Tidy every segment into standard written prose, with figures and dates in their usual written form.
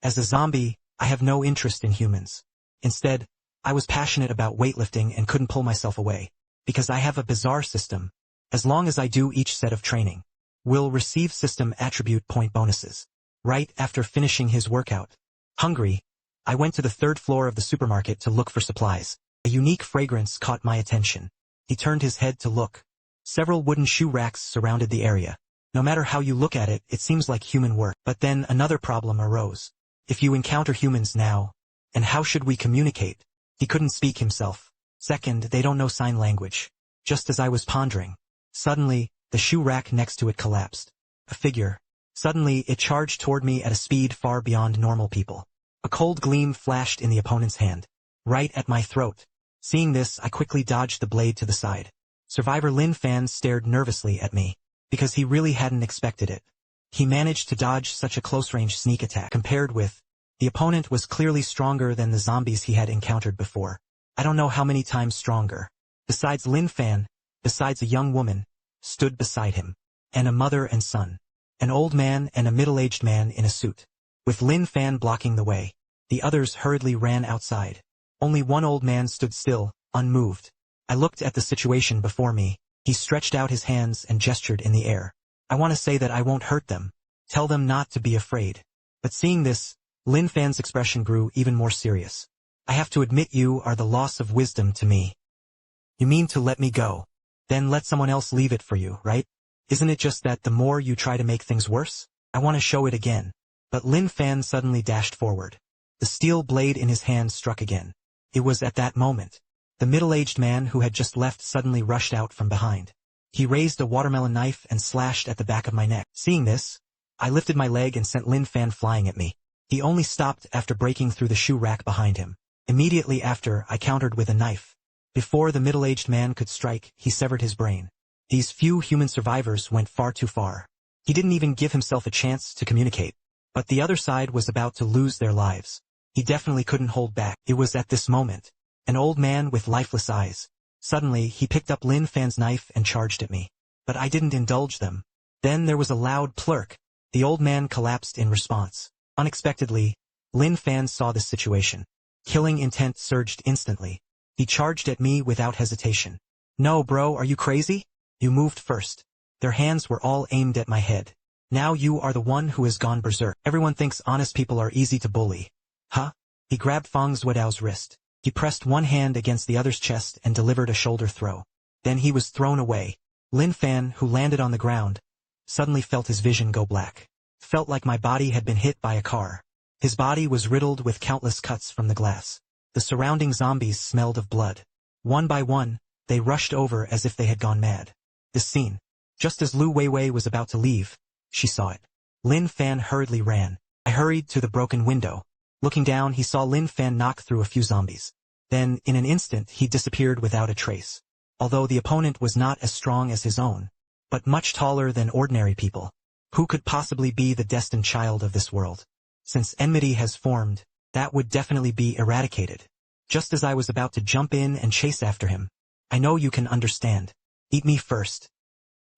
As a zombie, I have no interest in humans. Instead, I was passionate about weightlifting and couldn't pull myself away. Because I have a bizarre system. As long as I do each set of training, will receive system attribute point bonuses. Right after finishing his workout. Hungry, I went to the third floor of the supermarket to look for supplies. A unique fragrance caught my attention. He turned his head to look. Several wooden shoe racks surrounded the area. No matter how you look at it, it seems like human work. But then another problem arose. If you encounter humans now, and how should we communicate? He couldn't speak himself. Second, they don't know sign language. Just as I was pondering, suddenly, the shoe rack next to it collapsed. A figure. Suddenly, it charged toward me at a speed far beyond normal people. A cold gleam flashed in the opponent's hand. Right at my throat. Seeing this, I quickly dodged the blade to the side. Survivor Lin Fan stared nervously at me. Because he really hadn't expected it. He managed to dodge such a close-range sneak attack. Compared with, the opponent was clearly stronger than the zombies he had encountered before. I don't know how many times stronger. Besides Lin Fan, besides a young woman, stood beside him. And a mother and son. An old man and a middle-aged man in a suit. With Lin Fan blocking the way, the others hurriedly ran outside. Only one old man stood still, unmoved. I looked at the situation before me. He stretched out his hands and gestured in the air. I want to say that I won't hurt them. Tell them not to be afraid. But seeing this, Lin Fan's expression grew even more serious. I have to admit you are the loss of wisdom to me. You mean to let me go? Then let someone else leave it for you, right? Isn't it just that the more you try to make things worse? I want to show it again. But Lin Fan suddenly dashed forward. The steel blade in his hand struck again. It was at that moment. The middle-aged man who had just left suddenly rushed out from behind. He raised a watermelon knife and slashed at the back of my neck. Seeing this, I lifted my leg and sent Lin Fan flying at me. He only stopped after breaking through the shoe rack behind him. Immediately after, I countered with a knife. Before the middle-aged man could strike, he severed his brain. These few human survivors went far too far. He didn't even give himself a chance to communicate. But the other side was about to lose their lives. He definitely couldn't hold back. It was at this moment. An old man with lifeless eyes. Suddenly, he picked up Lin Fan's knife and charged at me. But I didn't indulge them. Then there was a loud plurk. The old man collapsed in response. Unexpectedly, Lin Fan saw this situation. Killing intent surged instantly. He charged at me without hesitation. No, bro, are you crazy? You moved first. Their hands were all aimed at my head. Now you are the one who has gone berserk. Everyone thinks honest people are easy to bully. Huh? He grabbed Fang Zuodao's wrist. He pressed one hand against the other's chest and delivered a shoulder throw. Then he was thrown away. Lin Fan, who landed on the ground, suddenly felt his vision go black. Felt like my body had been hit by a car. His body was riddled with countless cuts from the glass. The surrounding zombies smelled of blood. One by one, they rushed over as if they had gone mad. This scene. Just as Lu Weiwei was about to leave, she saw it. Lin Fan hurriedly ran. I hurried to the broken window. Looking down, he saw Lin Fan knock through a few zombies. Then, in an instant, he disappeared without a trace. Although the opponent was not as strong as his own, but much taller than ordinary people. Who could possibly be the destined child of this world? Since enmity has formed, that would definitely be eradicated. Just as I was about to jump in and chase after him. I know you can understand. Eat me first.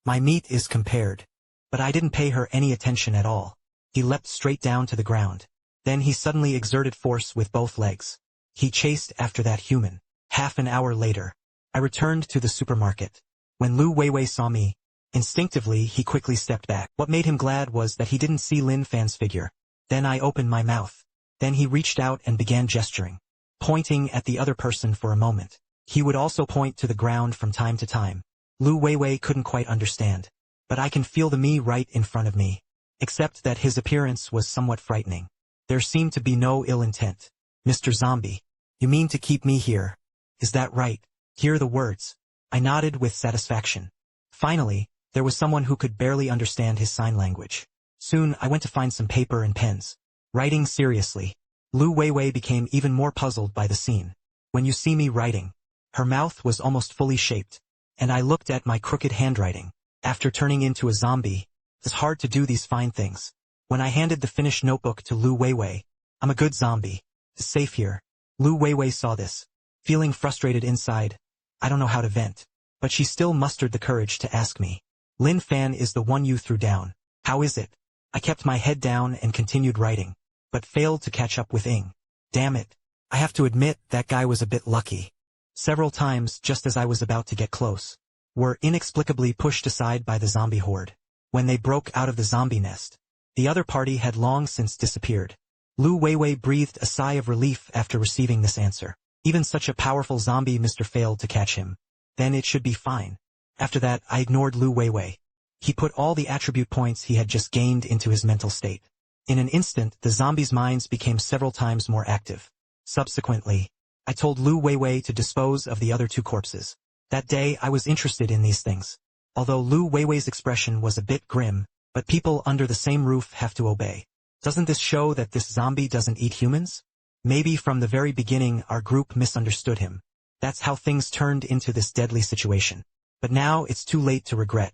My meat is compared. But I didn't pay her any attention at all. He leapt straight down to the ground. Then he suddenly exerted force with both legs. He chased after that human. Half an hour later, I returned to the supermarket. When Lu Weiwei saw me, instinctively he quickly stepped back. What made him glad was that he didn't see Lin Fan's figure. Then I opened my mouth. Then he reached out and began gesturing, pointing at the other person for a moment. He would also point to the ground from time to time. Lu Weiwei couldn't quite understand. But I can feel the me right in front of me. Except that his appearance was somewhat frightening. There seemed to be no ill intent. Mr. Zombie, you mean to keep me here? Is that right? Hear the words. I nodded with satisfaction. Finally, there was someone who could barely understand his sign language. Soon I went to find some paper and pens. Writing seriously. Lu Weiwei became even more puzzled by the scene. When you see me writing, her mouth was almost fully shaped, and I looked at my crooked handwriting. After turning into a zombie, it's hard to do these fine things. When I handed the finished notebook to Lu Weiwei, I'm a good zombie. It's safe here. Lu Weiwei saw this. Feeling frustrated inside, I don't know how to vent. But she still mustered the courage to ask me. Lin Fan is the one you threw down. How is it? I kept my head down and continued writing. but failed to catch up with Ing. Damn it. I have to admit that guy was a bit lucky. Several times, just as I was about to get close, were inexplicably pushed aside by the zombie horde. When they broke out of the zombie nest, the other party had long since disappeared. Lu Weiwei breathed a sigh of relief after receiving this answer. Even such a powerful zombie Mr. failed to catch him. Then it should be fine. After that, I ignored Lu Weiwei. He put all the attribute points he had just gained into his mental state. In an instant, the zombies' minds became several times more active. Subsequently, I told Lu Weiwei to dispose of the other two corpses. That day, I was interested in these things. Although Lu Weiwei's expression was a bit grim, but people under the same roof have to obey. Doesn't this show that this zombie doesn't eat humans? Maybe from the very beginning our group misunderstood him. That's how things turned into this deadly situation. But now it's too late to regret.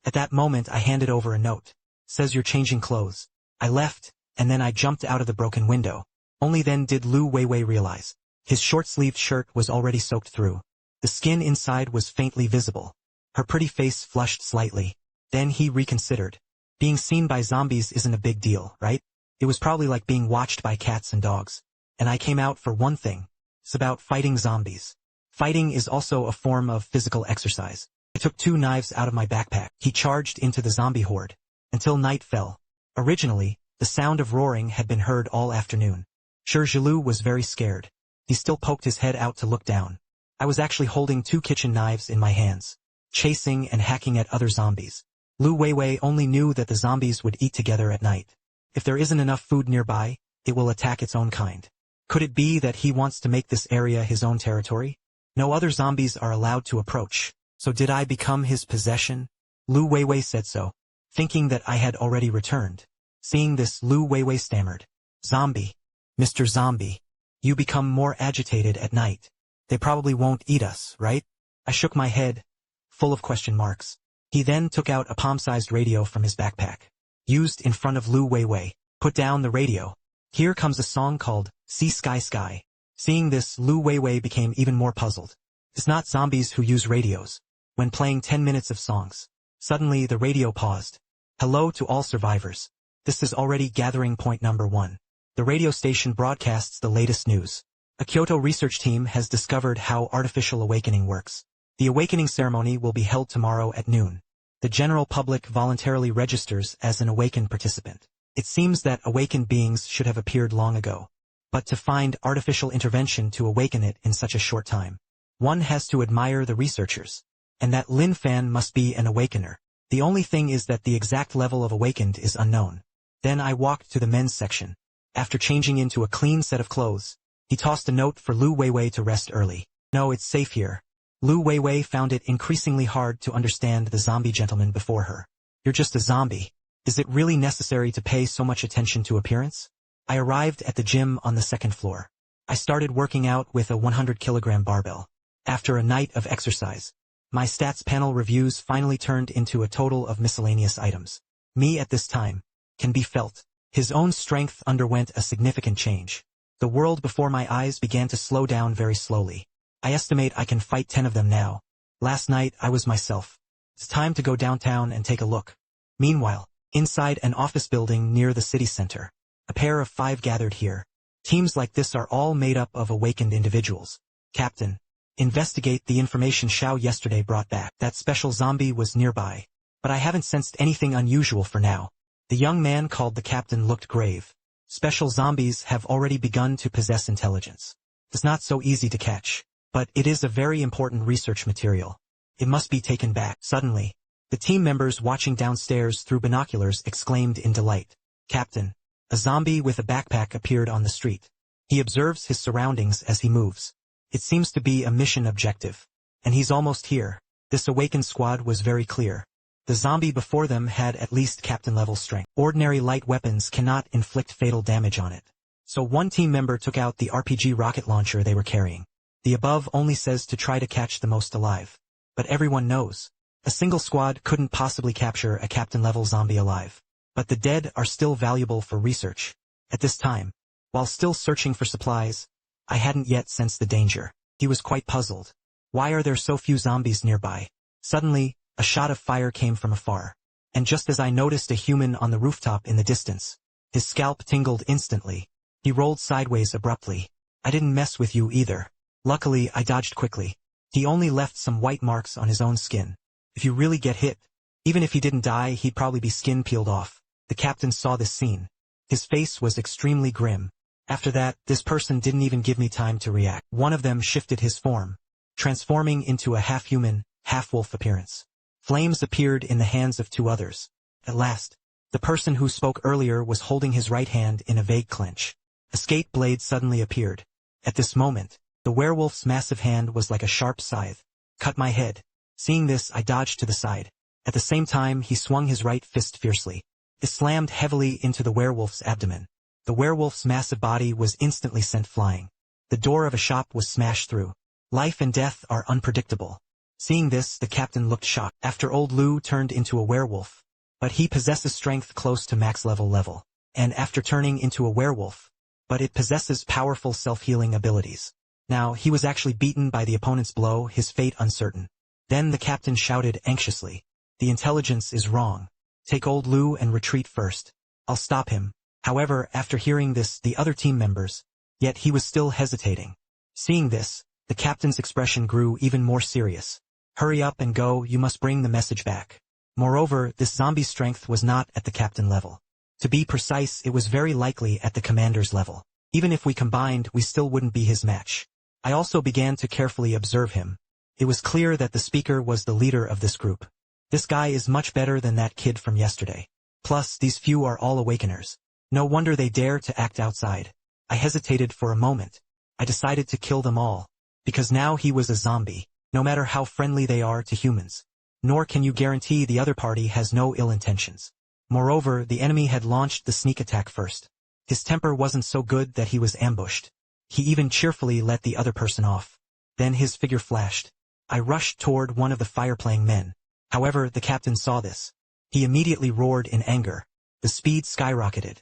At that moment I handed over a note. Says you're changing clothes. I left, and then I jumped out of the broken window. Only then did Lu Weiwei realize. His short-sleeved shirt was already soaked through. The skin inside was faintly visible. Her pretty face flushed slightly. Then he reconsidered. Being seen by zombies isn't a big deal, right? It was probably like being watched by cats and dogs. And I came out for one thing. It's about fighting zombies. Fighting is also a form of physical exercise. I took 2 knives out of my backpack. He charged into the zombie horde. Until night fell. Originally, the sound of roaring had been heard all afternoon. Zhilu was very scared. He still poked his head out to look down. I was actually holding 2 kitchen knives in my hands, chasing and hacking at other zombies. Lu Weiwei only knew that the zombies would eat together at night. If there isn't enough food nearby, it will attack its own kind. Could it be that he wants to make this area his own territory? No other zombies are allowed to approach. So did I become his possession? Lu Weiwei said so, thinking that I had already returned. Seeing this, Lu Weiwei stammered. Zombie. Mr. Zombie. You become more agitated at night. They probably won't eat us, right? I shook my head, full of question marks. He then took out a palm-sized radio from his backpack. Used in front of Lu Weiwei. Put down the radio. Here comes a song called Sea Sky Sky. Seeing this, Lu Weiwei became even more puzzled. It's not zombies who use radios. When playing 10 minutes of songs, suddenly the radio paused. Hello to all survivors. This is already gathering point number 1. The radio station broadcasts the latest news. A Kyoto research team has discovered how artificial awakening works. The awakening ceremony will be held tomorrow at noon. The general public voluntarily registers as an awakened participant. It seems that awakened beings should have appeared long ago. But to find artificial intervention to awaken it in such a short time, one has to admire the researchers. And that Lin Fan must be an awakener. The only thing is that the exact level of awakened is unknown. Then I walked to the men's section. After changing into a clean set of clothes, he tossed a note for Lu Weiwei to rest early. No, it's safe here. Lu Weiwei found it increasingly hard to understand the zombie gentleman before her. You're just a zombie. Is it really necessary to pay so much attention to appearance? I arrived at the gym on the 2nd floor. I started working out with a 100-kilogram barbell. After a night of exercise, my stats panel reviews finally turned into a total of miscellaneous items. Me at this time can be felt. His own strength underwent a significant change. The world before my eyes began to slow down very slowly. I estimate I can fight 10 of them now. Last night I was myself. It's time to go downtown and take a look. Meanwhile, inside an office building near the city center, a pair of 5 gathered here. Teams like this are all made up of awakened individuals. Captain, investigate the information Xiao yesterday brought back. That special zombie was nearby, but I haven't sensed anything unusual for now. The young man called the captain looked grave. Special zombies have already begun to possess intelligence. It's not so easy to catch, but it is a very important research material. It must be taken back. Suddenly, the team members watching downstairs through binoculars exclaimed in delight. Captain, a zombie with a backpack appeared on the street. He observes his surroundings as he moves. It seems to be a mission objective. And he's almost here. This awakened squad was very clear. The zombie before them had at least captain-level strength. Ordinary light weapons cannot inflict fatal damage on it. So one team member took out the RPG rocket launcher they were carrying. The above only says to try to catch the most alive. But everyone knows. A single squad couldn't possibly capture a captain-level zombie alive. But the dead are still valuable for research. At this time, while still searching for supplies, I hadn't yet sensed the danger. He was quite puzzled. Why are there so few zombies nearby? Suddenly, a shot of fire came from afar. And just as I noticed a human on the rooftop in the distance, His scalp tingled instantly. He rolled sideways abruptly. I didn't mess with you either. Luckily, I dodged quickly. He only left some white marks on his own skin. If you really get hit, even if he didn't die, he'd probably be skin peeled off. The captain saw this scene. His face was extremely grim. After that, this person didn't even give me time to react. One of them shifted his form, transforming into a half-human, half-wolf appearance. Flames appeared in the hands of two others. At last, the person who spoke earlier was holding his right hand in a vague clench. A skate blade suddenly appeared. At this moment, the werewolf's massive hand was like a sharp scythe. Cut my head. Seeing this, I dodged to the side. At the same time, he swung his right fist fiercely. It slammed heavily into the werewolf's abdomen. The werewolf's massive body was instantly sent flying. The door of a shop was smashed through. Life and death are unpredictable. Seeing this, the captain looked shocked. After old Lu turned into a werewolf, but he possesses strength close to max level. And after turning into a werewolf, but it possesses powerful self-healing abilities. Now, he was actually beaten by the opponent's blow, his fate uncertain. Then the captain shouted anxiously, "The intelligence is wrong. Take old Lu and retreat first. I'll stop him." However, after hearing this, the other team members, yet he was still hesitating. Seeing this, the captain's expression grew even more serious. "Hurry up and go, you must bring the message back." Moreover, this zombie's strength was not at the captain level. To be precise, it was very likely at the commander's level. Even if we combined, we still wouldn't be his match. I also began to carefully observe him. It was clear that the speaker was the leader of this group. This guy is much better than that kid from yesterday. Plus, these few are all awakeners. No wonder they dare to act outside. I hesitated for a moment. I decided to kill them all. Because now he was a zombie, no matter how friendly they are to humans. Nor can you guarantee the other party has no ill intentions. Moreover, the enemy had launched the sneak attack first. His temper wasn't so good that he was ambushed. He even cheerfully let the other person off. Then his figure flashed. I rushed toward one of the fire-playing men. However, the captain saw this. He immediately roared in anger. The speed skyrocketed.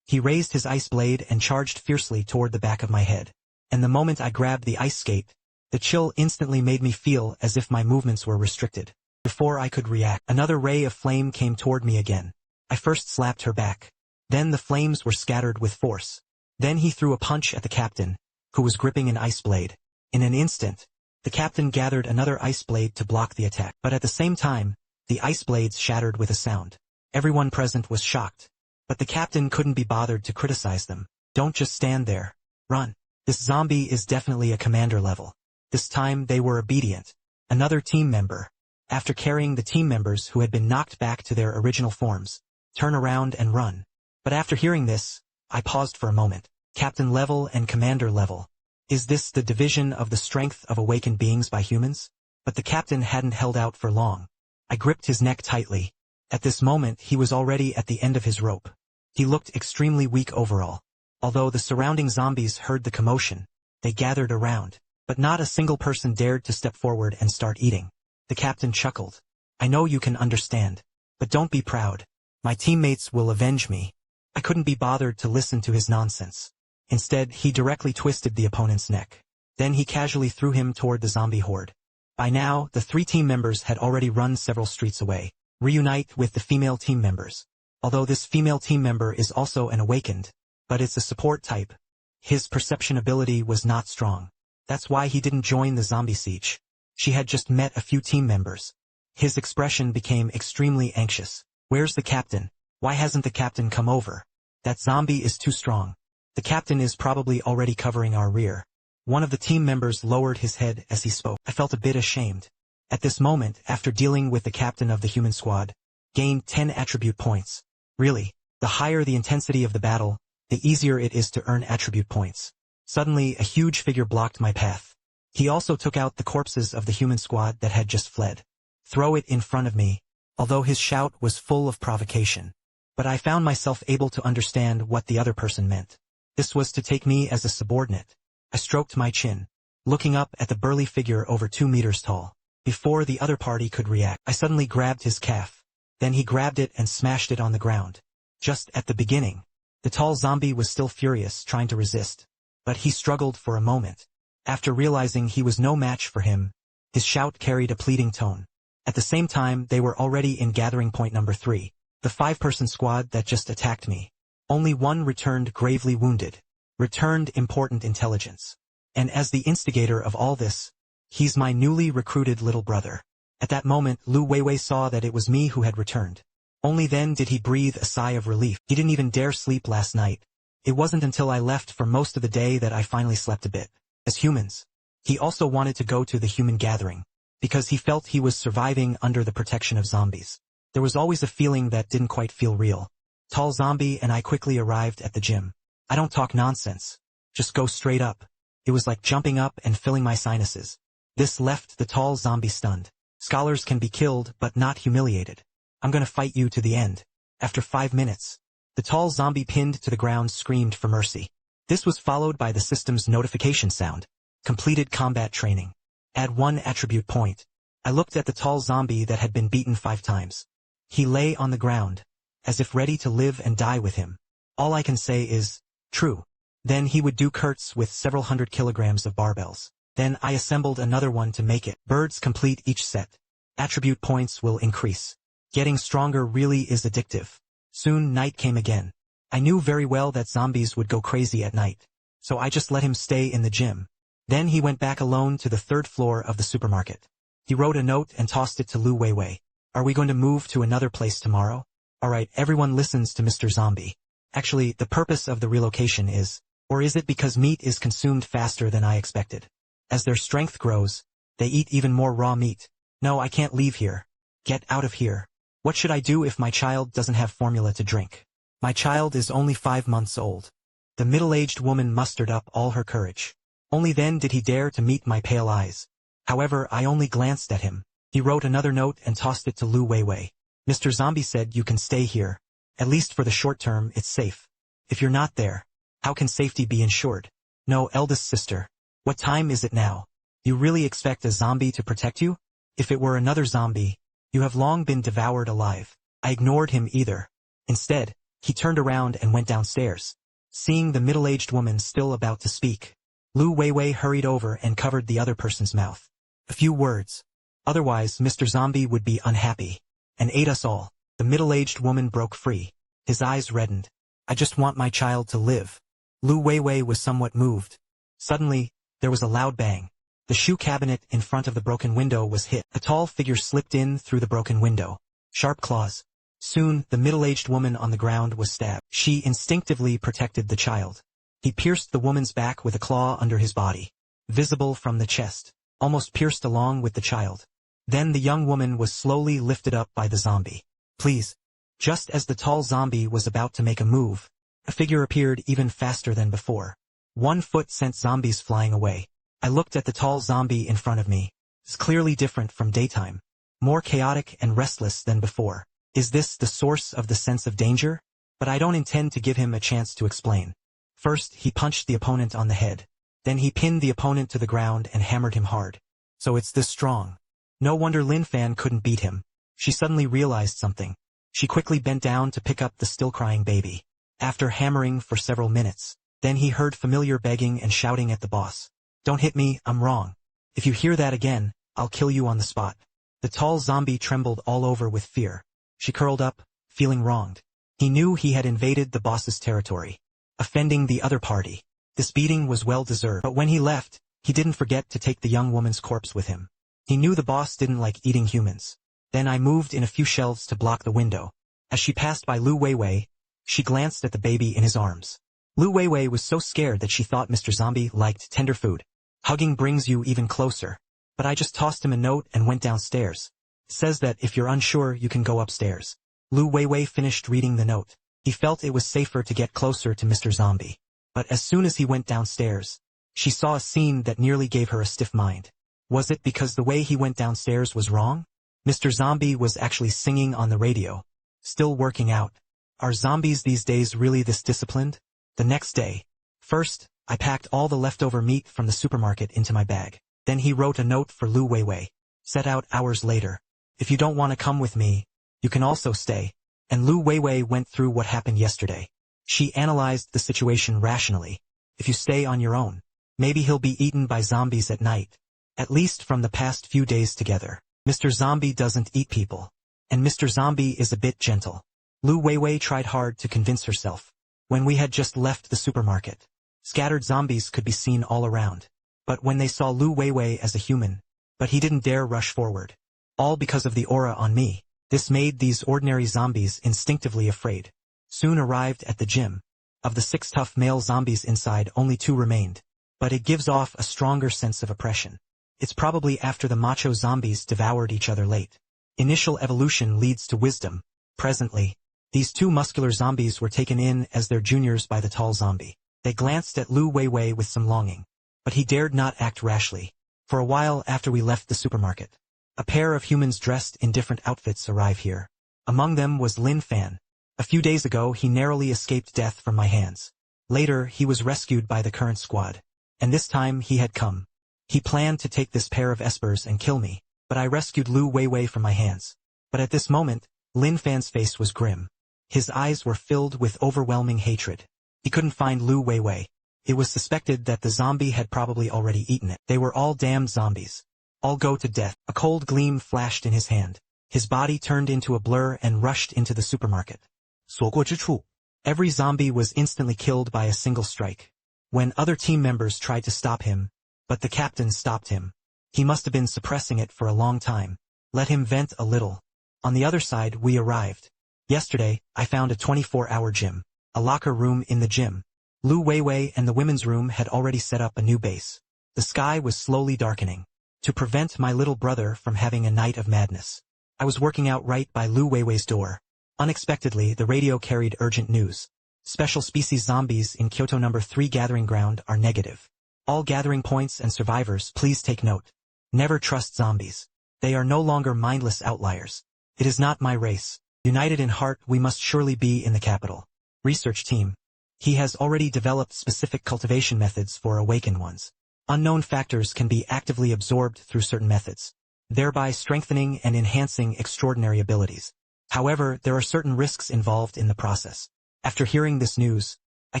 He raised his ice blade and charged fiercely toward the back of my head. And the moment I grabbed the ice skate, the chill instantly made me feel as if my movements were restricted. Before I could react, another ray of flame came toward me again. I first slapped her back. Then the flames were scattered with force. Then he threw a punch at the captain, who was gripping an ice blade. In an instant, the captain gathered another ice blade to block the attack. But at the same time, the ice blades shattered with a sound. Everyone present was shocked. But the captain couldn't be bothered to criticize them. "Don't just stand there. Run. This zombie is definitely a commander level." This time they were obedient. Another team member, after carrying the team members who had been knocked back to their original forms, turn around and run. But after hearing this, I paused for a moment. Captain level and commander level. Is this the division of the strength of awakened beings by humans? But the captain hadn't held out for long. I gripped his neck tightly. At this moment he was already at the end of his rope. He looked extremely weak overall. Although the surrounding zombies heard the commotion, they gathered around. But not a single person dared to step forward and start eating. The captain chuckled. "I know you can understand. But don't be proud. My teammates will avenge me." I couldn't be bothered to listen to his nonsense. Instead, he directly twisted the opponent's neck. Then he casually threw him toward the zombie horde. By now, the three team members had already run several streets away. Reunite with the female team members. Although this female team member is also an awakened, but it's a support type. His perception ability was not strong. That's why he didn't join the zombie siege. She had just met a few team members. His expression became extremely anxious. "Where's the captain? Why hasn't the captain come over? That zombie is too strong. The captain is probably already covering our rear." One of the team members lowered his head as he spoke. I felt a bit ashamed. At this moment, after dealing with the captain of the human squad, gained 10 attribute points. Really, the higher the intensity of the battle, the easier it is to earn attribute points. Suddenly, a huge figure blocked my path. He also took out the corpses of the human squad that had just fled. "Throw it in front of me," although his shout was full of provocation. But I found myself able to understand what the other person meant. This was to take me as a subordinate. I stroked my chin, looking up at the burly figure over 2 meters tall. Before the other party could react, I suddenly grabbed his calf. Then he grabbed it and smashed it on the ground. Just at the beginning, the tall zombie was still furious, trying to resist. But he struggled for a moment. After realizing he was no match for him, his shout carried a pleading tone. At the same time, they were already in gathering point number 3, the 5-person squad that just attacked me. Only one returned gravely wounded. Returned important intelligence. And as the instigator of all this, he's my newly recruited little brother. At that moment Lu Weiwei saw that it was me who had returned. Only then did he breathe a sigh of relief. He didn't even dare sleep last night. It wasn't until I left for most of the day that I finally slept a bit. As humans, he also wanted to go to the human gathering, because he felt he was surviving under the protection of zombies. There was always a feeling that didn't quite feel real. Tall zombie and I quickly arrived at the gym. I don't talk nonsense. Just go straight up. It was like jumping up and filling my sinuses. This left the tall zombie stunned. Scholars can be killed but not humiliated. I'm gonna fight you to the end. After 5 minutes, the tall zombie pinned to the ground screamed for mercy. This was followed by the system's notification sound. Completed combat training. Add 1 attribute point. I looked at the tall zombie that had been beaten 5 times. He lay on the ground, as if ready to live and die with him. All I can say is, true. Then he would do curts with several hundred kilograms of barbells. Then I assembled another one to make it. Birds complete each set. Attribute points will increase. Getting stronger really is addictive. Soon night came again. I knew very well that zombies would go crazy at night, so I just let him stay in the gym. Then he went back alone to the 3rd floor of the supermarket. He wrote a note and tossed it to Lu Weiwei. Are we going to move to another place tomorrow? Alright, everyone listens to Mr. Zombie. Actually, the purpose of the relocation is, or is it because meat is consumed faster than I expected? As their strength grows, they eat even more raw meat. No, I can't leave here. Get out of here. What should I do if my child doesn't have formula to drink? My child is only 5 months old. The middle-aged woman mustered up all her courage. Only then did he dare to meet my pale eyes. However, I only glanced at him. He wrote another note and tossed it to Lu Weiwei. Mr. Zombie said you can stay here. At least for the short term, it's safe. If you're not there, how can safety be ensured? No, eldest sister. What time is it now? You really expect a zombie to protect you? If it were another zombie, you have long been devoured alive. I ignored him either. Instead, he turned around and went downstairs. Seeing the middle-aged woman still about to speak, Lu Weiwei hurried over and covered the other person's mouth. A few words. Otherwise, Mr. Zombie would be unhappy. And ate us all. The middle-aged woman broke free. His eyes reddened. I just want my child to live. Lu Weiwei was somewhat moved. Suddenly, there was a loud bang. The shoe cabinet in front of the broken window was hit. A tall figure slipped in through the broken window. Sharp claws. Soon, the middle-aged woman on the ground was stabbed. She instinctively protected the child. He pierced the woman's back with a claw under his body. Visible from the chest. Almost pierced along with the child. Then the young woman was slowly lifted up by the zombie. Please. Just as the tall zombie was about to make a move, a figure appeared even faster than before. 1 foot sent zombies flying away. I looked at the tall zombie in front of me. It's clearly different from daytime. More chaotic and restless than before. Is this the source of the sense of danger? But I don't intend to give him a chance to explain. First, he punched the opponent on the head. Then he pinned the opponent to the ground and hammered him hard. So it's this strong. No wonder Lin Fan couldn't beat him. She suddenly realized something. She quickly bent down to pick up the still-crying baby. After hammering for several minutes, then he heard familiar begging and shouting at the boss. Don't hit me, I'm wrong. If you hear that again, I'll kill you on the spot. The tall zombie trembled all over with fear. She curled up, feeling wronged. He knew he had invaded the boss's territory, offending the other party. This beating was well-deserved, but when he left, he didn't forget to take the young woman's corpse with him. He knew the boss didn't like eating humans. Then I moved in a few shelves to block the window. As she passed by Lu Weiwei, she glanced at the baby in his arms. Lu Weiwei was so scared that she thought Mr. Zombie liked tender food. Hugging brings you even closer. But I just tossed him a note and went downstairs. Says that if you're unsure, you can go upstairs. Lu Weiwei finished reading the note. He felt it was safer to get closer to Mr. Zombie. But as soon as he went downstairs, she saw a scene that nearly gave her a stiff mind. Was it because the way he went downstairs was wrong? Mr. Zombie was actually singing on the radio. Still working out. Are zombies these days really this disciplined? The next day. First, I packed all the leftover meat from the supermarket into my bag. Then he wrote a note for Lu Weiwei. Set out hours later. If you don't want to come with me, you can also stay. And Lu Weiwei went through what happened yesterday. She analyzed the situation rationally. If you stay on your own, maybe he'll be eaten by zombies at night. At least from the past few days together. Mr. Zombie doesn't eat people. And Mr. Zombie is a bit gentle. Lu Weiwei tried hard to convince herself. when we had just left the supermarket. Scattered zombies could be seen all around. But when they saw Lu Weiwei as a human, but he didn't dare rush forward. All because of the aura on me. This made these ordinary zombies instinctively afraid. Soon arrived at the gym. Of the 6 tough male zombies inside, only 2 remained. But it gives off a stronger sense of oppression. It's probably after the macho zombies devoured each other late. Initial evolution leads to wisdom. Presently, these 2 muscular zombies were taken in as their juniors by the tall zombie. They glanced at Lu Weiwei with some longing. But he dared not act rashly. For a while after we left the supermarket, a pair of humans dressed in different outfits arrive here. Among them was Lin Fan. A few days ago he narrowly escaped death from my hands. Later he was rescued by the current squad. And this time he had come. He planned to take this pair of espers and kill me, but I rescued Lu Weiwei from my hands. But at this moment, Lin Fan's face was grim. His eyes were filled with overwhelming hatred. He couldn't find Lu Weiwei. It was suspected that the zombie had probably already eaten it. They were all damned zombies. All go to death. A cold gleam flashed in his hand. His body turned into a blur and rushed into the supermarket. 所过之处. Every zombie was instantly killed by a single strike. When other team members tried to stop him, but the captain stopped him. He must have been suppressing it for a long time. Let him vent a little. On the other side we arrived. Yesterday, I found a 24-hour gym. A locker room in the gym. Lu Weiwei and the women's room had already set up a new base. The sky was slowly darkening. To prevent my little brother from having a night of madness, I was working out right by Lu Weiwei's door. Unexpectedly, the radio carried urgent news. Special species zombies in Kyoto No. 3 gathering ground are negative. All gathering points and survivors, please take note. Never trust zombies. They are no longer mindless outliers. It is not my race. United in heart, we must surely be in the capital. Research team. He has already developed specific cultivation methods for awakened ones. Unknown factors can be actively absorbed through certain methods, thereby strengthening and enhancing extraordinary abilities. However, there are certain risks involved in the process. After hearing this news, I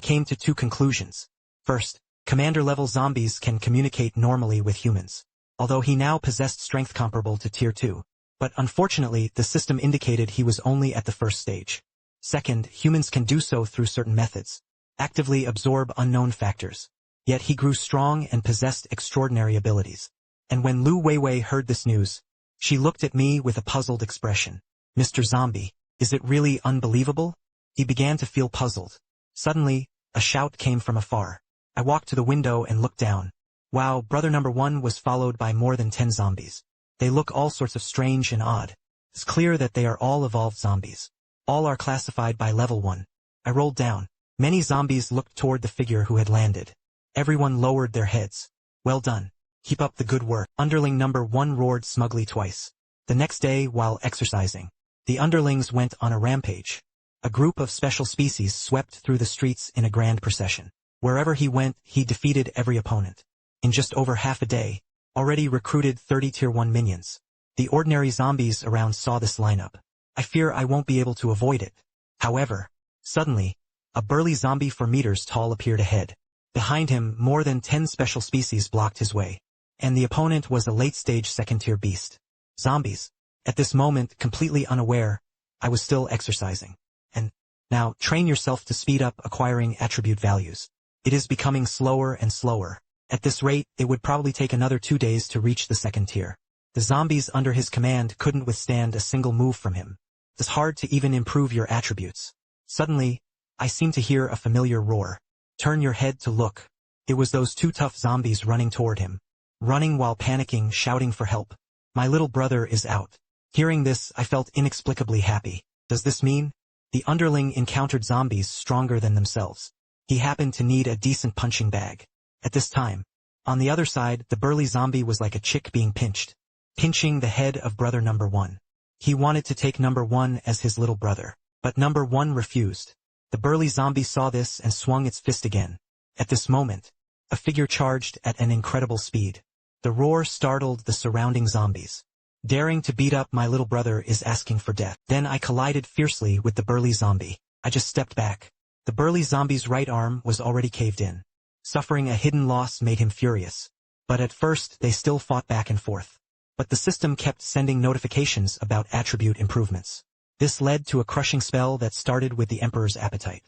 came to 2 conclusions. First, commander-level zombies can communicate normally with humans, although he now possessed strength comparable to Tier 2. But unfortunately, the system indicated he was only at the first stage. Second, humans can do so through certain methods. Actively absorb unknown factors. Yet he grew strong and possessed extraordinary abilities. And when Lu Weiwei heard this news, she looked at me with a puzzled expression. Mr. Zombie, is it really unbelievable? He began to feel puzzled. Suddenly, a shout came from afar. I walked to the window and looked down. Wow, brother number 1 was followed by more than 10 zombies. They look all sorts of strange and odd. It's clear that they are all evolved zombies. All are classified by level 1. I rolled down. Many zombies looked toward the figure who had landed. Everyone lowered their heads. Well done. Keep up the good work. Underling number 1 roared smugly twice. The next day, while exercising, the underlings went on a rampage. A group of special species swept through the streets in a grand procession. Wherever he went, he defeated every opponent. In just over half a day, already recruited 30 Tier 1 minions. The ordinary zombies around saw this lineup. I fear I won't be able to avoid it. However, suddenly, a burly zombie 4 meters tall appeared ahead. Behind him, more than 10 special species blocked his way. And the opponent was a late-stage 2nd-tier beast. Zombies. At this moment, completely unaware, I was still exercising. And now, train yourself to speed up acquiring attribute values. It is becoming slower and slower. At this rate, it would probably take another 2 days to reach the 2nd tier. The zombies under his command couldn't withstand a single move from him. It's hard to even improve your attributes. Suddenly, I seemed to hear a familiar roar. Turn your head to look. It was those 2 tough zombies running toward him. Running while panicking, shouting for help. My little brother is out. Hearing this, I felt inexplicably happy. Does this mean? The underling encountered zombies stronger than themselves. He happened to need a decent punching bag. At this time, on the other side, the burly zombie was like a chick being pinched. Pinching the head of brother number 1. He wanted to take number 1 as his little brother. But number 1 refused. The burly zombie saw this and swung its fist again. At this moment, a figure charged at an incredible speed. The roar startled the surrounding zombies. Daring to beat up my little brother is asking for death. Then I collided fiercely with the burly zombie. I just stepped back. The burly zombie's right arm was already caved in. Suffering a hidden loss made him furious. But at first they still fought back and forth. But the system kept sending notifications about attribute improvements. This led to a crushing spell that started with the Emperor's appetite.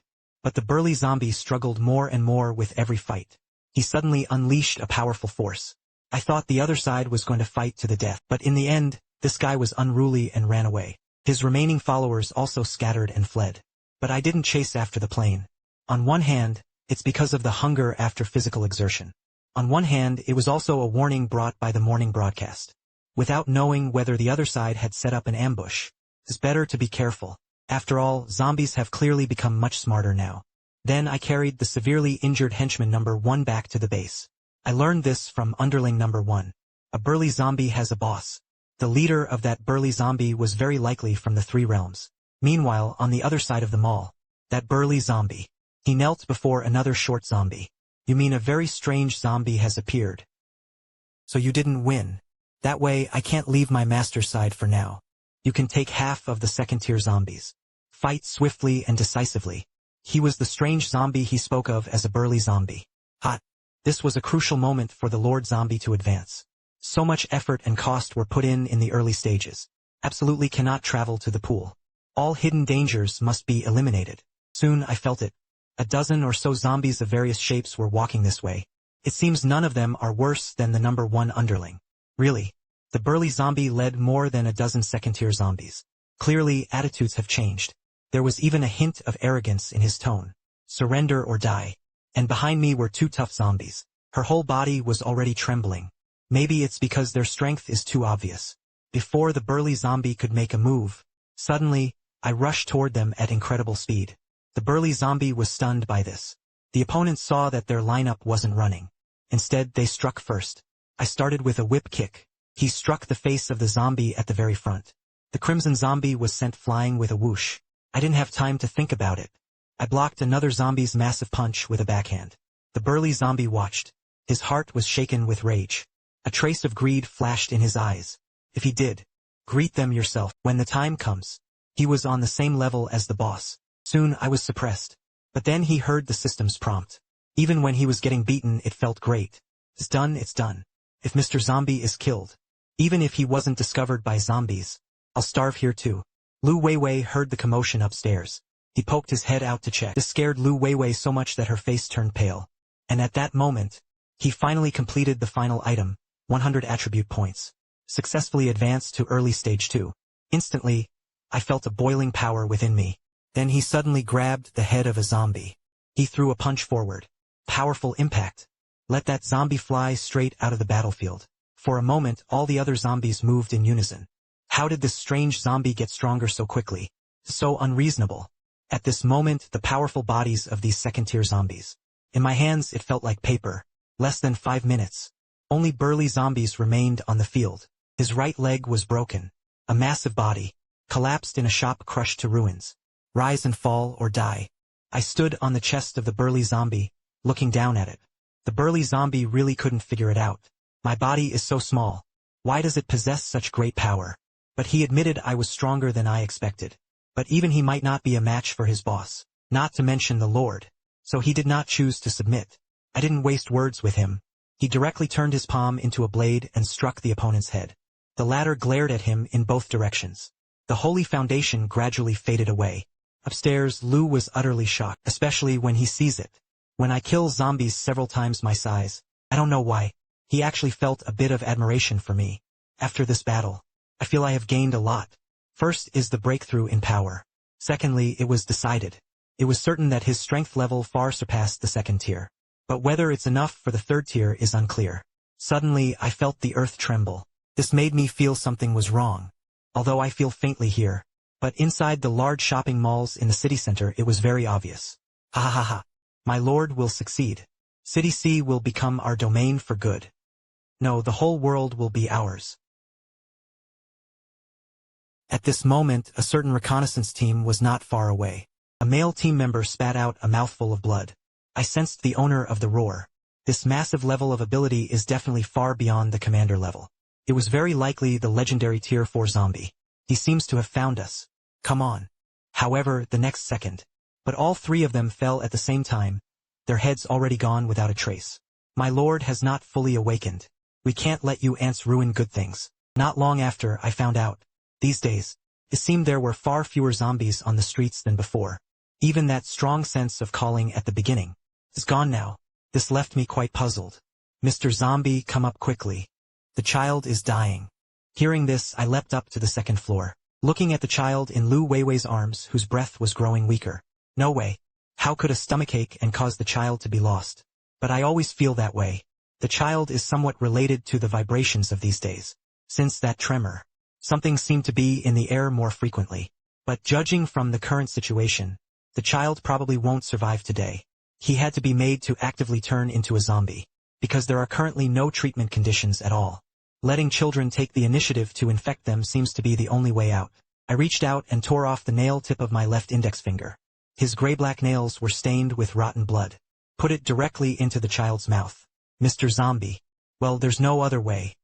But the burly zombie struggled more and more with every fight. He suddenly unleashed a powerful force. I thought the other side was going to fight to the death, but in the end, this guy was unruly and ran away. His remaining followers also scattered and fled. But I didn't chase after the plane. On one hand, it's because of the hunger after physical exertion. On one hand, it was also a warning brought by the morning broadcast. Without knowing whether the other side had set up an ambush, it's better to be careful. After all, zombies have clearly become much smarter now. Then I carried the severely injured henchman number 1 back to the base. I learned this from underling number 1. A burly zombie has a boss. The leader of that burly zombie was very likely from the 3 realms. Meanwhile, on the other side of the mall, that burly zombie. He knelt before another short zombie. You mean a very strange zombie has appeared? So you didn't win. That way, I can't leave my master's side for now. You can take half of the second-tier zombies. Fight swiftly and decisively. He was the strange zombie he spoke of as a burly zombie. Hot. This was a crucial moment for the Lord Zombie to advance. So much effort and cost were put in the early stages. Absolutely cannot travel to the pool. All hidden dangers must be eliminated. Soon I felt it. A dozen or so zombies of various shapes were walking this way. It seems none of them are worse than the number 1 underling. Really. The burly zombie led more than a dozen second-tier zombies. Clearly, attitudes have changed. There was even a hint of arrogance in his tone. Surrender or die. And behind me were 2 tough zombies. Her whole body was already trembling. Maybe it's because their strength is too obvious. Before the burly zombie could make a move, suddenly, I rushed toward them at incredible speed. The burly zombie was stunned by this. The opponents saw that their lineup wasn't running. Instead, they struck first. I started with a whip kick. He struck the face of the zombie at the very front. The crimson zombie was sent flying with a whoosh. I didn't have time to think about it. I blocked another zombie's massive punch with a backhand. The burly zombie watched. His heart was shaken with rage. A trace of greed flashed in his eyes. If he did, greet them yourself. When the time comes. He was on the same level as the boss. Soon I was suppressed. But then he heard the system's prompt. Even when he was getting beaten, it felt great. It's done, it's done. If Mr. Zombie is killed, even if he wasn't discovered by zombies, I'll starve here too. Lu Weiwei heard the commotion upstairs. He poked his head out to check. This scared Lu Weiwei so much that her face turned pale. And at that moment, he finally completed the final item, 100 attribute points. Successfully advanced to early stage 2. Instantly, I felt a boiling power within me. Then he suddenly grabbed the head of a zombie. He threw a punch forward. Powerful impact. Let that zombie fly straight out of the battlefield. For a moment, all the other zombies moved in unison. How did this strange zombie get stronger so quickly? So unreasonable. At this moment, the powerful bodies of these second-tier zombies. In my hands, it felt like paper. Less than 5 minutes. Only burly zombies remained on the field. His right leg was broken. A massive body. Collapsed in a shop crushed to ruins. Rise and fall or die. I stood on the chest of the burly zombie, looking down at it. The burly zombie really couldn't figure it out. My body is so small. Why does it possess such great power? But he admitted I was stronger than I expected. But even he might not be a match for his boss, not to mention the Lord. So he did not choose to submit. I didn't waste words with him. He directly turned his palm into a blade and struck the opponent's head. The latter glared at him in both directions. The holy foundation gradually faded away. Upstairs, Lu was utterly shocked, especially when he sees it. When I kill zombies several times my size, I don't know why, he actually felt a bit of admiration for me. After this battle, I feel I have gained a lot. First is the breakthrough in power. Secondly, it was decided. It was certain that his strength level far surpassed the second tier. But whether it's enough for the third tier is unclear. Suddenly, I felt the earth tremble. This made me feel something was wrong. Although I feel faintly here. But inside the large shopping malls in the city center it was very obvious. Ha ha ha ha. My lord will succeed. City C will become our domain for good. No, the whole world will be ours. At this moment, a certain reconnaissance team was not far away. A male team member spat out a mouthful of blood. I sensed the owner of the roar. This massive level of ability is definitely far beyond the commander level. It was very likely the legendary tier 4 zombie. He seems to have found us. Come on. However, the next second. But all 3 of them fell at the same time, their heads already gone without a trace. My lord has not fully awakened. We can't let you ants ruin good things. Not long after, I found out. These days, it seemed there were far fewer zombies on the streets than before. Even that strong sense of calling at the beginning is gone now. This left me quite puzzled. Mr. Zombie, come up quickly. The child is dying. Hearing this, I leapt up to the second floor, looking at the child in Lu Weiwei's arms, whose breath was growing weaker. No way. How could a stomachache and cause the child to be lost? But I always feel that way. The child is somewhat related to the vibrations of these days. Since that tremor, something seemed to be in the air more frequently. But judging from the current situation, the child probably won't survive today. He had to be made to actively turn into a zombie, because there are currently no treatment conditions at all. Letting children take the initiative to infect them seems to be the only way out. I reached out and tore off the nail tip of my left index finger. His gray-black nails were stained with rotten blood. Put it directly into the child's mouth. Mr. Zombie. Well, there's no other way.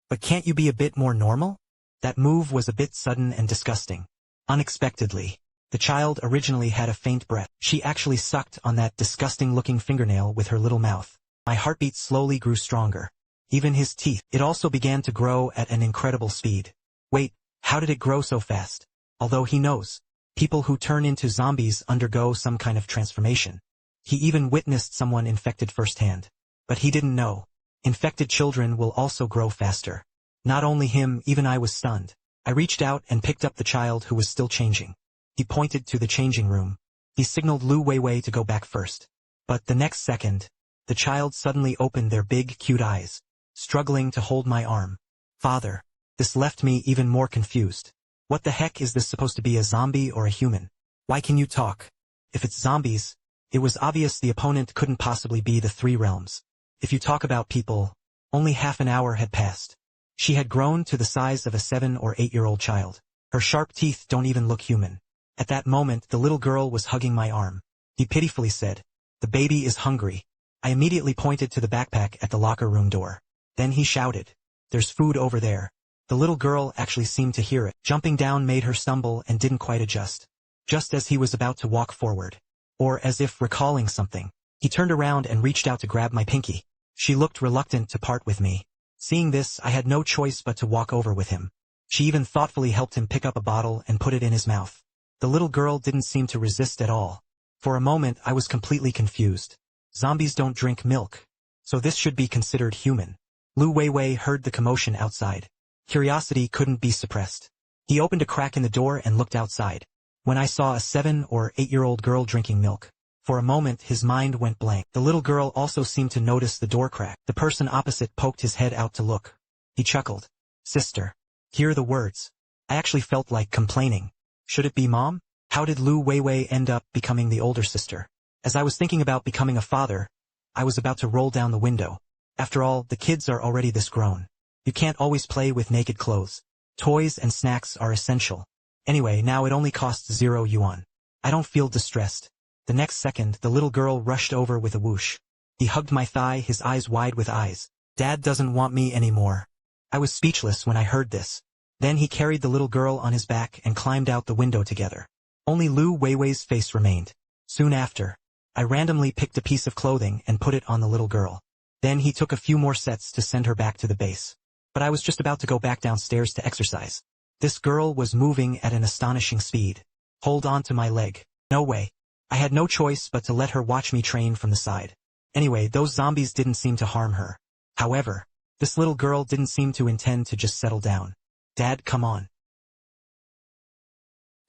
But can't you be a bit more normal? That move was a bit sudden and disgusting. Unexpectedly, the child originally had a faint breath. She actually sucked on that disgusting-looking fingernail with her little mouth. My heartbeat slowly grew stronger. Even his teeth. It also began to grow at an incredible speed. Wait, how did it grow so fast? Although he knows, people who turn into zombies undergo some kind of transformation. He even witnessed someone infected firsthand. But he didn't know. Infected children will also grow faster. Not only him, even I was stunned. I reached out and picked up the child who was still changing. He pointed to the changing room. He signaled Lu Weiwei to go back first. But the next second, the child suddenly opened their big, cute eyes, struggling to hold my arm. Father. This left me even more confused. What the heck is this supposed to be, a zombie or a human? Why can you talk? If it's zombies, it was obvious the opponent couldn't possibly be the three realms. If you talk about people, only half an hour had passed. She had grown to the size of a 7 or 8-year-old child. Her sharp teeth don't even look human. At that moment, the little girl was hugging my arm. He pitifully said, "The baby is hungry." I immediately pointed to the backpack at the locker room door. Then he shouted, "There's food over there." The little girl actually seemed to hear it. Jumping down made her stumble and didn't quite adjust. Just as he was about to walk forward, or as if recalling something, he turned around and reached out to grab my pinky. She looked reluctant to part with me. Seeing this, I had no choice but to walk over with him. She even thoughtfully helped him pick up a bottle and put it in his mouth. The little girl didn't seem to resist at all. For a moment, I was completely confused. Zombies don't drink milk, so this should be considered human. Lu Weiwei heard the commotion outside. Curiosity couldn't be suppressed. He opened a crack in the door and looked outside. When I saw a 7 or 8-year-old girl drinking milk, for a moment his mind went blank. The little girl also seemed to notice the door crack. The person opposite poked his head out to look. He chuckled. "Sister." Hear the words. I actually felt like complaining. Should it be Mom? How did Lu Weiwei end up becoming the older sister? As I was thinking about becoming a father, I was about to roll down the window. After all, the kids are already this grown. You can't always play with naked clothes. Toys and snacks are essential. Anyway, now it only costs 0 yuan. I don't feel distressed. The next second, the little girl rushed over with a whoosh. He hugged my thigh, his eyes wide with eyes. "Dad doesn't want me anymore." I was speechless when I heard this. Then he carried the little girl on his back and climbed out the window together. Only Lu Weiwei's face remained. Soon after, I randomly picked a piece of clothing and put it on the little girl. Then he took a few more sets to send her back to the base. But I was just about to go back downstairs to exercise. This girl was moving at an astonishing speed. Hold on to my leg. No way. I had no choice but to let her watch me train from the side. Anyway, those zombies didn't seem to harm her. However, this little girl didn't seem to intend to just settle down. "Dad, come on."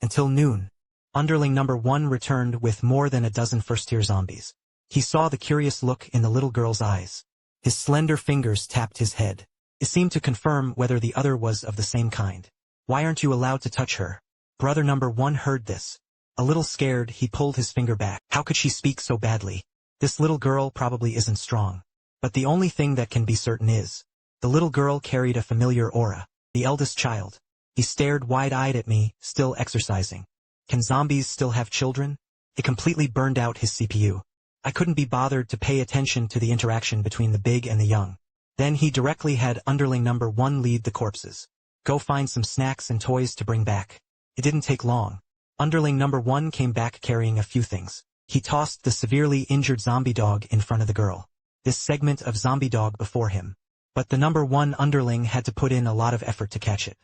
Until noon, underling number 1 returned with more than a dozen first-tier zombies. He saw the curious look in the little girl's eyes. His slender fingers tapped his head. It seemed to confirm whether the other was of the same kind. "Why aren't you allowed to touch her?" Brother number 1 heard this. A little scared, he pulled his finger back. How could she speak so badly? This little girl probably isn't strong. But the only thing that can be certain is, the little girl carried a familiar aura. The eldest child. He stared wide-eyed at me, still exercising. Can zombies still have children? It completely burned out his CPU. I couldn't be bothered to pay attention to the interaction between the big and the young. Then he directly had underling number 1 lead the corpses. Go find some snacks and toys to bring back. It didn't take long. Underling number 1 came back carrying a few things. He tossed the severely injured zombie dog in front of the girl. This segment of zombie dog before him. But the number 1 underling had to put in a lot of effort to catch it.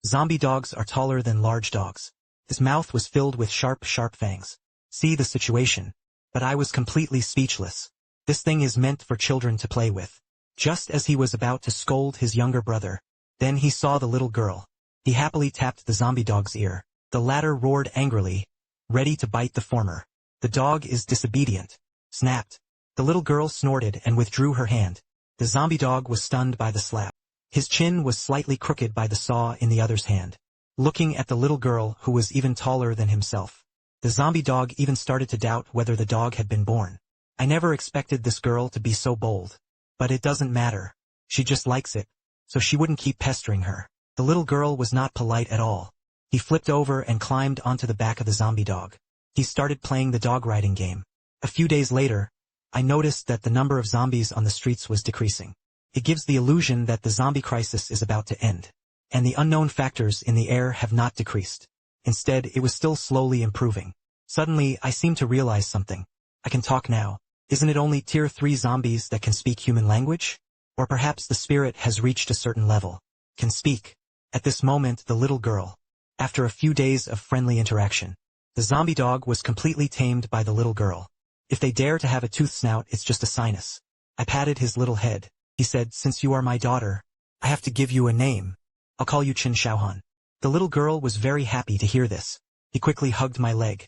Zombie dogs are taller than large dogs. His mouth was filled with sharp fangs. See the situation. But I was completely speechless. This thing is meant for children to play with. Just as he was about to scold his younger brother, then he saw the little girl. He happily tapped the zombie dog's ear. The latter roared angrily, ready to bite the former. The dog is disobedient. Snapped. The little girl snorted and withdrew her hand. The zombie dog was stunned by the slap. His chin was slightly crooked by the saw in the other's hand. Looking at the little girl who was even taller than himself, the zombie dog even started to doubt whether the dog had been born. I never expected this girl to be so bold. But it doesn't matter. She just likes it. So she wouldn't keep pestering her. The little girl was not polite at all. He flipped over and climbed onto the back of the zombie dog. He started playing the dog riding game. A few days later, I noticed that the number of zombies on the streets was decreasing. It gives the illusion that the zombie crisis is about to end. And the unknown factors in the air have not decreased. Instead, it was still slowly improving. Suddenly, I seemed to realize something. I can talk now. Isn't it only tier 3 zombies that can speak human language? Or perhaps the spirit has reached a certain level. Can speak. At this moment, the little girl. After a few days of friendly interaction, the zombie dog was completely tamed by the little girl. If they dare to have a tooth snout, it's just a sinus. I patted his little head. He said, since you are my daughter, I have to give you a name. I'll call you Qin Shaohan. The little girl was very happy to hear this. He quickly hugged my leg.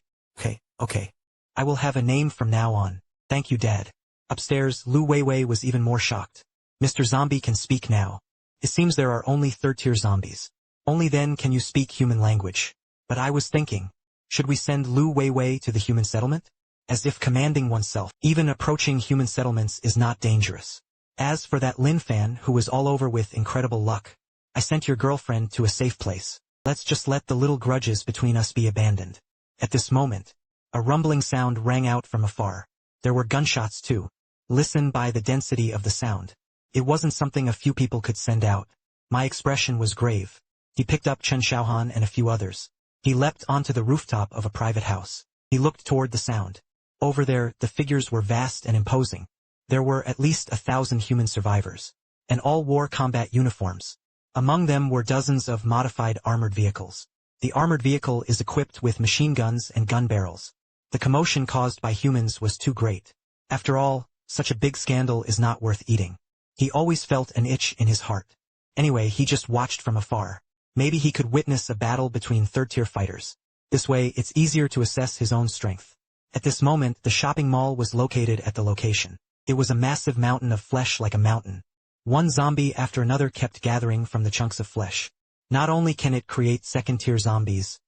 Okay. I will have a name from now on. Thank you, Dad. Upstairs, Lu Weiwei was even more shocked. Mr. Zombie can speak now. It seems there are only third-tier zombies. Only then can you speak human language. But I was thinking, should we send Lu Weiwei to the human settlement? As if commanding oneself, even approaching human settlements, is not dangerous. As for that Lin fan who was all over with incredible luck, I sent your girlfriend to a safe place. Let's just let the little grudges between us be abandoned. At this moment, a rumbling sound rang out from afar. There were gunshots too. Listen by the density of the sound. It wasn't something a few people could send out. My expression was grave. He picked up Chen Shaohan and a few others. He leapt onto the rooftop of a private house. He looked toward the sound. Over there, the figures were vast and imposing. There were at least 1,000 human survivors, and all wore combat uniforms. Among them were dozens of modified armored vehicles. The armored vehicle is equipped with machine guns and gun barrels. The commotion caused by humans was too great. After all, such a big scandal is not worth eating. He always felt an itch in his heart. Anyway, he just watched from afar. Maybe he could witness a battle between third-tier fighters. This way, it's easier to assess his own strength. At this moment, the shopping mall was located at the location. It was a massive mountain of flesh like a mountain. One zombie after another kept gathering from the chunks of flesh. Not only can it create second-tier zombies,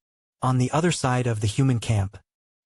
on the other side of the human camp,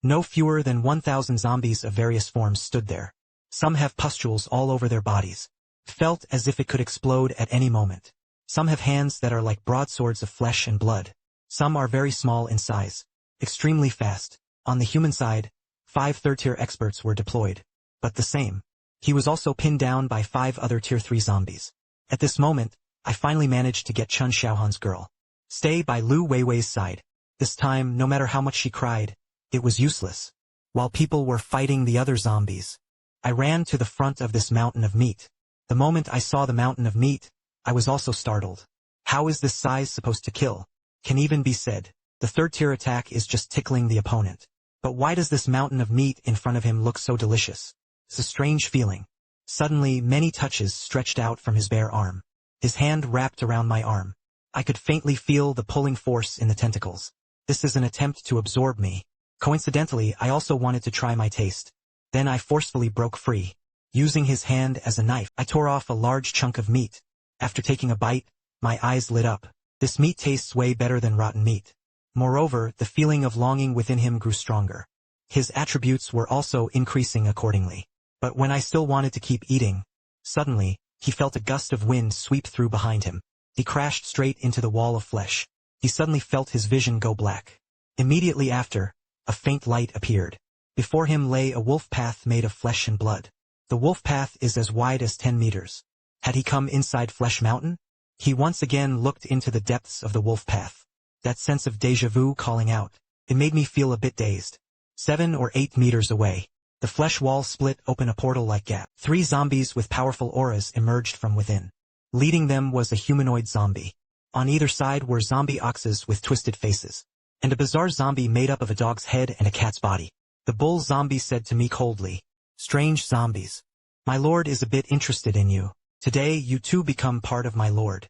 no fewer than 1,000 zombies of various forms stood there. Some have pustules all over their bodies. Felt as if it could explode at any moment. Some have hands that are like broadswords of flesh and blood. Some are very small in size. Extremely fast. On the human side, 5 third-tier experts were deployed. But the same. He was also pinned down by 5 other tier 3 zombies. At this moment, I finally managed to get Chen Shaohan's girl. Stay by Lu Weiwei's side. This time, no matter how much she cried, it was useless. While people were fighting the other zombies, I ran to the front of this mountain of meat. The moment I saw the mountain of meat, I was also startled. How is this size supposed to kill? Can even be said. The third-tier attack is just tickling the opponent. But why does this mountain of meat in front of him look so delicious? It's a strange feeling. Suddenly, many touches stretched out from his bare arm. His hand wrapped around my arm. I could faintly feel the pulling force in the tentacles. This is an attempt to absorb me. Coincidentally, I also wanted to try my taste. Then I forcefully broke free. Using his hand as a knife, I tore off a large chunk of meat. After taking a bite, my eyes lit up. This meat tastes way better than rotten meat. Moreover, the feeling of longing within him grew stronger. His attributes were also increasing accordingly. But when I still wanted to keep eating, suddenly, he felt a gust of wind sweep through behind him. He crashed straight into the wall of flesh. He suddenly felt his vision go black. Immediately after, a faint light appeared. Before him lay a wolf path made of flesh and blood. The wolf path is as wide as 10 meters. Had he come inside Flesh Mountain? He once again looked into the depths of the wolf path. That sense of déjà vu calling out. It made me feel a bit dazed. 7 or 8 meters away, the flesh wall split open a portal-like gap. 3 zombies with powerful auras emerged from within. Leading them was a humanoid zombie. On either side were zombie oxes with twisted faces. and a bizarre zombie made up of a dog's head and a cat's body. The bull zombie said to me coldly, "Strange zombies. My lord is a bit interested in you. Today you too become part of my lord."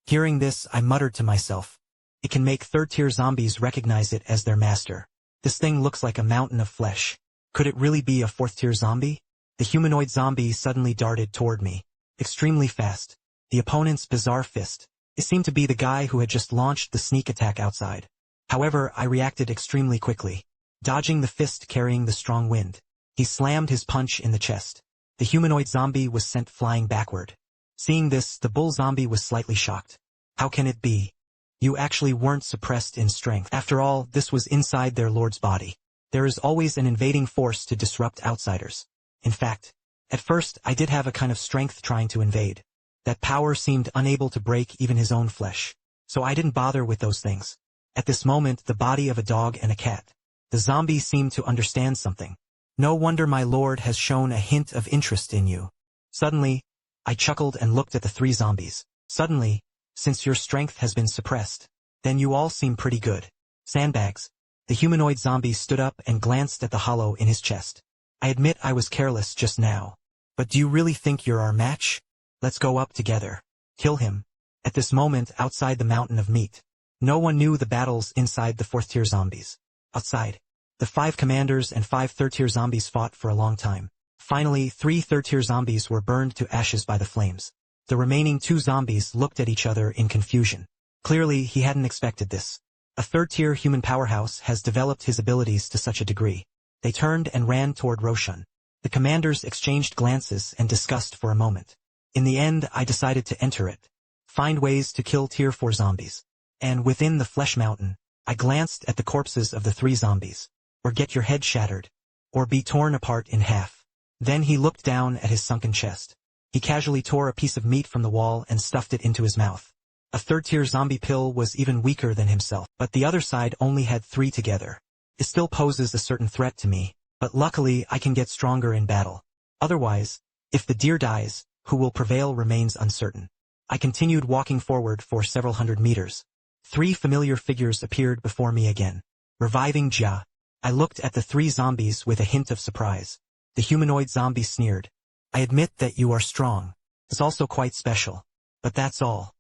Hearing this, I muttered to myself, it can make third-tier zombies recognize it as their master. This thing looks like a mountain of flesh. Could it really be a fourth-tier zombie? The humanoid zombie suddenly darted toward me, extremely fast. The opponent's bizarre fist. It seemed to be the guy who had just launched the sneak attack outside. However, I reacted extremely quickly, dodging the fist carrying the strong wind. He slammed his punch in the chest. The humanoid zombie was sent flying backward. Seeing this, the bull zombie was slightly shocked. How can it be? You actually weren't suppressed in strength. After all, this was inside their lord's body. There is always an invading force to disrupt outsiders. In fact, at first I did have a kind of strength trying to invade. That power seemed unable to break even his own flesh. So I didn't bother with those things. At this moment, the body of a dog and a cat. The zombie seemed to understand something. No wonder my lord has shown a hint of interest in you. Suddenly, I chuckled and looked at the three zombies. Suddenly, since your strength has been suppressed, then you all seem pretty good. Sandbags. The humanoid zombie stood up and glanced at the hollow in his chest. I admit I was careless just now. But do you really think you're our match? Let's go up together. Kill him. At this moment, outside the mountain of meat, no one knew the battles inside the fourth-tier zombies. Outside, the 5 commanders and 5 third-tier zombies fought for a long time. Finally, 3 third-tier zombies were burned to ashes by the flames. The remaining 2 zombies looked at each other in confusion. Clearly, he hadn't expected this. A third-tier human powerhouse has developed his abilities to such a degree. They turned and ran toward Roshan. The commanders exchanged glances and discussed for a moment. In the end, I decided to enter it. Find ways to kill tier 4 zombies. And within the flesh mountain, I glanced at the corpses of the 3 zombies. Or get your head shattered. Or be torn apart in half. Then he looked down at his sunken chest. He casually tore a piece of meat from the wall and stuffed it into his mouth. A third-tier zombie pill was even weaker than himself, but the other side only had 3 together. It still poses a certain threat to me, but luckily I can get stronger in battle. Otherwise, if the deer dies, who will prevail remains uncertain. I continued walking forward for several hundred meters. 3 familiar figures appeared before me again. Reviving Jia. I looked at the 3 zombies with a hint of surprise. The humanoid zombie sneered. I admit that you are strong. It's also quite special. But that's all.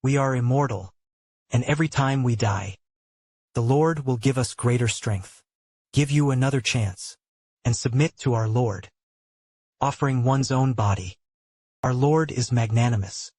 We are immortal. And every time we die, the Lord will give us greater strength. Give you another chance. And submit to our Lord. Offering one's own body. Our Lord is magnanimous.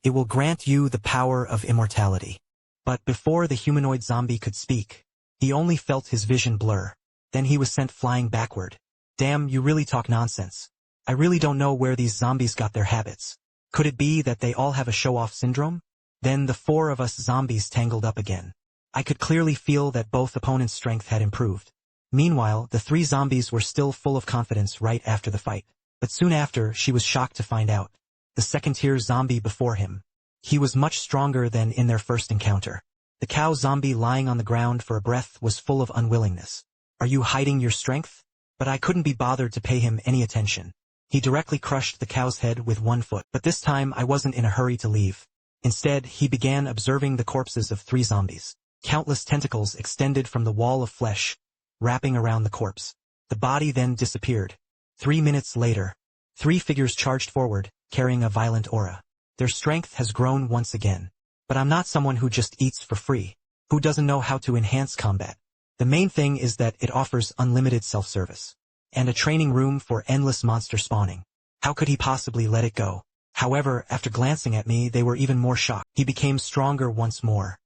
It will grant you the power of immortality. But before the humanoid zombie could speak, he only felt his vision blur. Then he was sent flying backward. Damn, you really talk nonsense. I really don't know where these zombies got their habits. Could it be that they all have a show-off syndrome? Then the 4 of us zombies tangled up again. I could clearly feel that both opponents' strength had improved. Meanwhile, the 3 zombies were still full of confidence right after the fight. But soon after, she was shocked to find out. The second-tier zombie before him. He was much stronger than in their first encounter. The cow zombie lying on the ground for a breath was full of unwillingness. Are you hiding your strength? But I couldn't be bothered to pay him any attention. He directly crushed the cow's head with 1 foot, but this time I wasn't in a hurry to leave. Instead, he began observing the corpses of 3 zombies. Countless tentacles extended from the wall of flesh, wrapping around the corpse. The body then disappeared. 3 minutes later, 3 figures charged forward, carrying a violent aura. Their strength has grown once again. But I'm not someone who just eats for free, who doesn't know how to enhance combat. The main thing is that it offers unlimited self-service. And a training room for endless monster spawning. How could he possibly let it go? However, after glancing at me, they were even more shocked. He became stronger once more.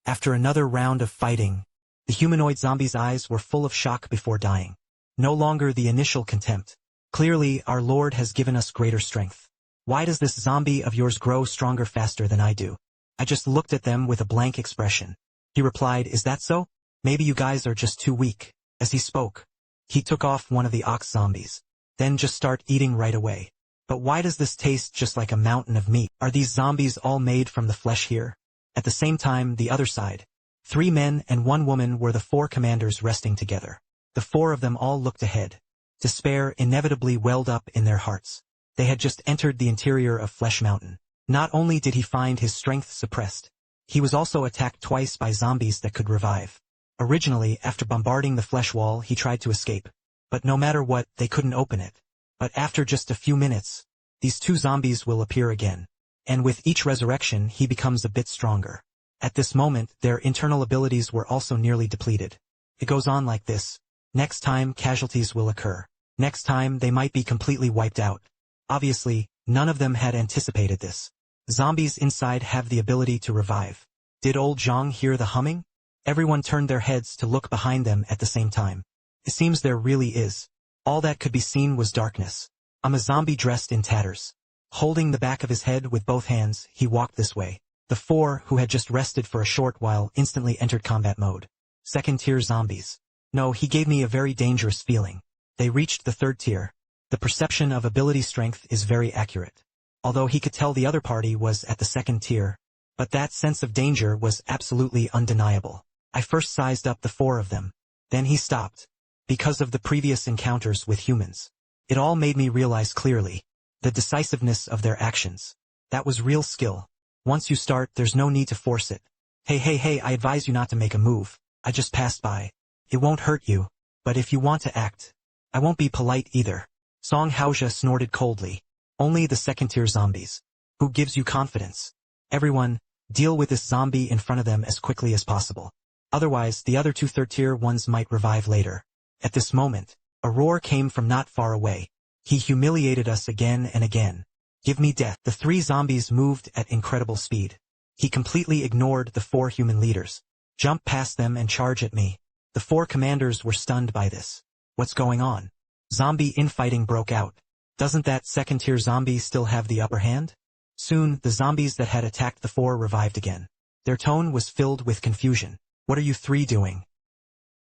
After another round of fighting, the humanoid zombie's eyes were full of shock before dying. No longer the initial contempt. Clearly, our Lord has given us greater strength. Why does this zombie of yours grow stronger faster than I do? I just looked at them with a blank expression. He replied, is that so? Maybe you guys are just too weak. As he spoke, he took off one of the ox zombies. Then just start eating right away. But why does this taste just like a mountain of meat? Are these zombies all made from the flesh here? At the same time, the other side. 3 men and 1 woman were the 4 commanders resting together. The 4 of them all looked ahead. Despair inevitably welled up in their hearts. They had just entered the interior of Flesh Mountain. Not only did he find his strength suppressed, He was also attacked twice by zombies that could revive. Originally, after bombarding the flesh wall, he tried to escape. But no matter what, they couldn't open it. But after just a few minutes, these two zombies will appear again. And with each resurrection, he becomes a bit stronger. At this moment, their internal abilities were also nearly depleted. It goes on like this. Next time, casualties will occur. Next time, they might be completely wiped out. Obviously, none of them had anticipated this. Zombies inside have the ability to revive. Did old Zhang hear the humming? Everyone turned their heads to look behind them at the same time. It seems there really is. All that could be seen was darkness. I'm a zombie dressed in tatters. Holding the back of his head with both hands, he walked this way. The four, who had just rested for a short while, instantly entered combat mode. Second-tier zombies. No, he gave me a very dangerous feeling. They reached the third tier. The perception of ability strength is very accurate. Although he could tell the other party was at the second tier. But that sense of danger was absolutely undeniable. I first sized up the four of them. Then he stopped. Because of the previous encounters with humans. It all made me realize clearly. The decisiveness of their actions. That was real skill. Once you start, there's no need to force it. Hey, I advise you not to make a move. I just passed by. It won't hurt you. But if you want to act, I won't be polite either. Song Haojia snorted coldly. Only the second-tier zombies. Who gives you confidence? Everyone, deal with this zombie in front of them as quickly as possible. Otherwise, the other two third-tier ones might revive later. At this moment, a roar came from not far away. He humiliated us again and again. Give me death. The three zombies moved at incredible speed. He completely ignored the four human leaders. Jump past them and charge at me. The four commanders were stunned by this. What's going on? Zombie infighting broke out. Doesn't that second-tier zombie still have the upper hand? Soon, the zombies that had attacked the four revived again. Their tone was filled with confusion. What are you three doing?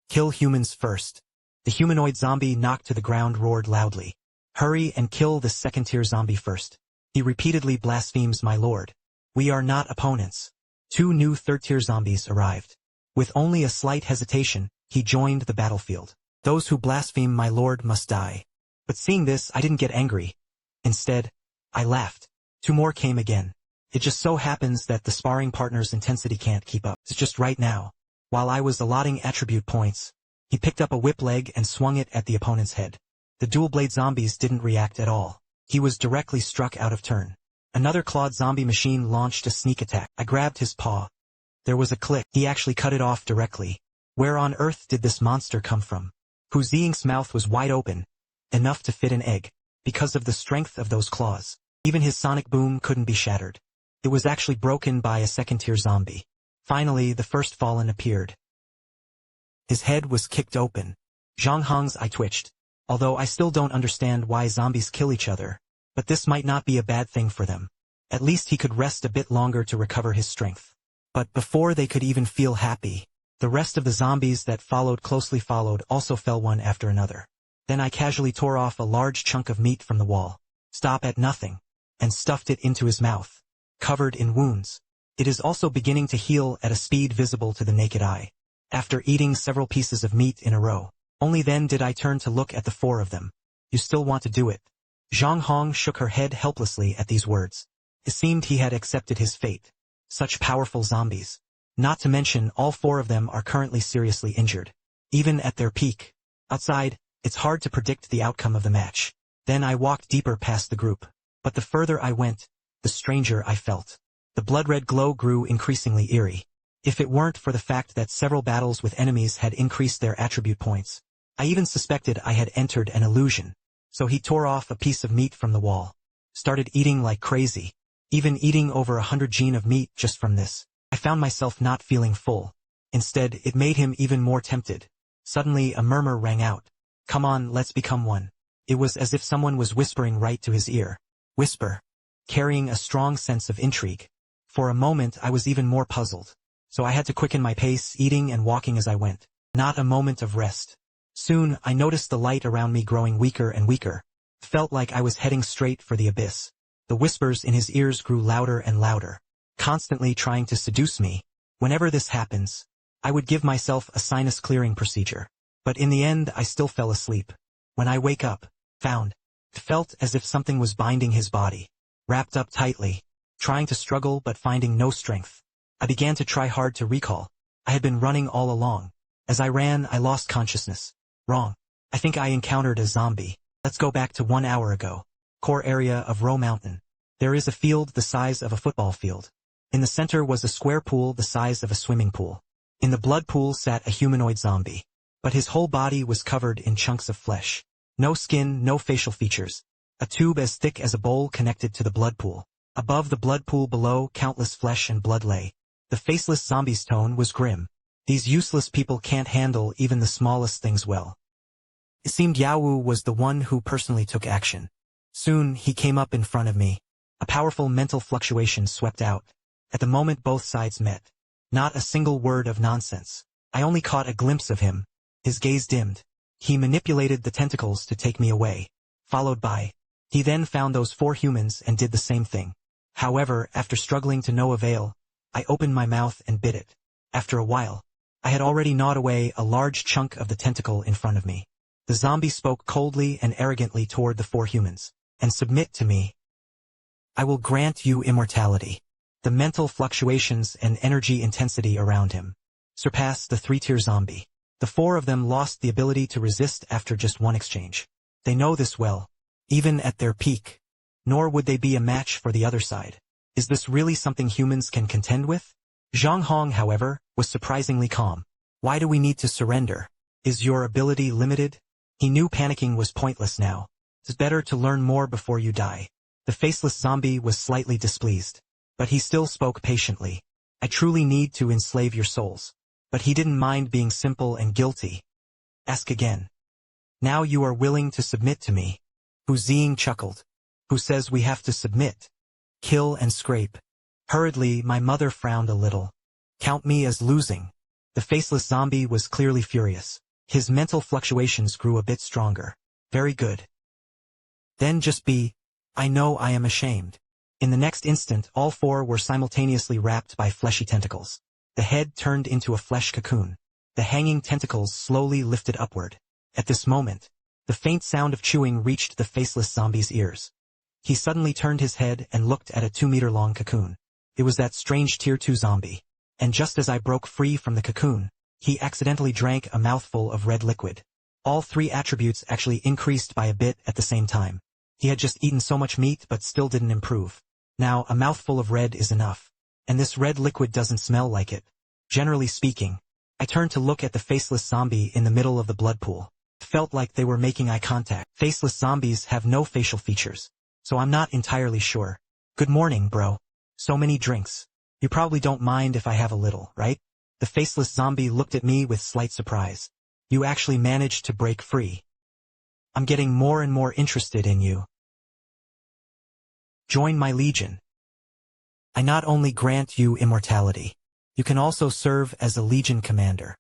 Kill humans first. The humanoid zombie knocked to the ground roared loudly. Hurry and kill the second-tier zombie first. He repeatedly blasphemes my lord. We are not opponents. Two new third-tier zombies arrived. With only a slight hesitation, he joined the battlefield. Those who blaspheme my lord must die. But seeing this, I didn't get angry. Instead, I laughed. Two more came again. It just so happens that the sparring partner's intensity can't keep up. It's just right now. While I was allotting attribute points, he picked up a whip leg and swung it at the opponent's head. The dual-blade zombies didn't react at all. He was directly struck out of turn. Another clawed zombie machine launched a sneak attack. I grabbed his paw. There was a click. He actually cut it off directly. Where on earth did this monster come from? Hu Ziying's mouth was wide open, enough to fit an egg. Because of the strength of those claws, even his sonic boom couldn't be shattered. It was actually broken by a second-tier zombie. Finally, the first fallen appeared. His head was kicked open. Zhang Hong's eye twitched. Although I still don't understand why zombies kill each other, but this might not be a bad thing for them. At least he could rest a bit longer to recover his strength. But before they could even feel happy, the rest of the zombies that closely followed also fell one after another. Then I casually tore off a large chunk of meat from the wall, stop at nothing, and stuffed it into his mouth, covered in wounds. It is also beginning to heal at a speed visible to the naked eye. After eating several pieces of meat in a row, only then did I turn to look at the four of them. You still want to do it? Zhang Hong shook her head helplessly at these words. It seemed he had accepted his fate. Such powerful zombies. Not to mention all four of them are currently seriously injured. Even at their peak. Outside, it's hard to predict the outcome of the match. Then I walked deeper past the group. But the further I went, the stranger I felt. The blood-red glow grew increasingly eerie. If it weren't for the fact that several battles with enemies had increased their attribute points, I even suspected I had entered an illusion. So he tore off a piece of meat from the wall. Started eating like crazy. Even eating over 100 gene of meat just from this. I found myself not feeling full. Instead, it made him even more tempted. Suddenly, a murmur rang out. Come on, let's become one. It was as if someone was whispering right to his ear. Whisper. Carrying a strong sense of intrigue. For a moment, I was even more puzzled. So I had to quicken my pace, eating and walking as I went. Not a moment of rest. Soon, I noticed the light around me growing weaker and weaker. Felt like I was heading straight for the abyss. The whispers in his ears grew louder and louder, constantly trying to seduce me. Whenever this happens, I would give myself a sinus clearing procedure. But in the end, I still fell asleep. When I wake up, felt as if something was binding his body, wrapped up tightly, trying to struggle but finding no strength. I began to try hard to recall. I had been running all along. As I ran, I lost consciousness. Wrong. I think I encountered a zombie. Let's go back to 1 hour ago. Core area of Row Mountain. There is a field the size of a football field. In the center was a square pool the size of a swimming pool. In the blood pool sat a humanoid zombie. But his whole body was covered in chunks of flesh. No skin, no facial features. A tube as thick as a bowl connected to the blood pool. Above the blood pool below, countless flesh and blood lay. The faceless zombie's tone was grim. These useless people can't handle even the smallest things well. It seemed Yao Wu was the one who personally took action. Soon, he came up in front of me. A powerful mental fluctuation swept out. At the moment both sides met. Not a single word of nonsense. I only caught a glimpse of him. His gaze dimmed. He manipulated the tentacles to take me away. Followed by. He then found those 4 humans and did the same thing. However, after struggling to no avail, I opened my mouth and bit it. After a while, I had already gnawed away a large chunk of the tentacle in front of me. The zombie spoke coldly and arrogantly toward the 4 humans. And submit to me. I will grant you immortality. The mental fluctuations and energy intensity around him surpassed the 3-tier zombie. The 4 of them lost the ability to resist after just one exchange. They know this well, even at their peak. Nor would they be a match for the other side. Is this really something humans can contend with? Zhang Hong, however, was surprisingly calm. Why do we need to surrender? Is your ability limited? He knew panicking was pointless now. It's better to learn more before you die. The faceless zombie was slightly displeased. But he still spoke patiently. I truly need to enslave your souls. But he didn't mind being simple and guilty. Ask again. Now you are willing to submit to me. Hu Ziying chuckled. Who says we have to submit? Kill and scrape. Hurriedly, my mother frowned a little. Count me as losing. The faceless zombie was clearly furious. His mental fluctuations grew a bit stronger. Very good. Then just be. I know I am ashamed. In the next instant, all 4 were simultaneously wrapped by fleshy tentacles. The head turned into a flesh cocoon. The hanging tentacles slowly lifted upward. At this moment, the faint sound of chewing reached the faceless zombie's ears. He suddenly turned his head and looked at a 2-meter-long cocoon. It was that strange Tier 2 zombie. And just as I broke free from the cocoon, he accidentally drank a mouthful of red liquid. All 3 attributes actually increased by a bit at the same time. He had just eaten so much meat but still didn't improve. Now, a mouthful of red is enough. And this red liquid doesn't smell like it. Generally speaking. I turned to look at the faceless zombie in the middle of the blood pool. It felt like they were making eye contact. Faceless zombies have no facial features. So I'm not entirely sure. Good morning, bro. So many drinks. You probably don't mind if I have a little, right? The faceless zombie looked at me with slight surprise. You actually managed to break free. I'm getting more and more interested in you. Join my legion. I not only grant you immortality, you can also serve as a legion commander.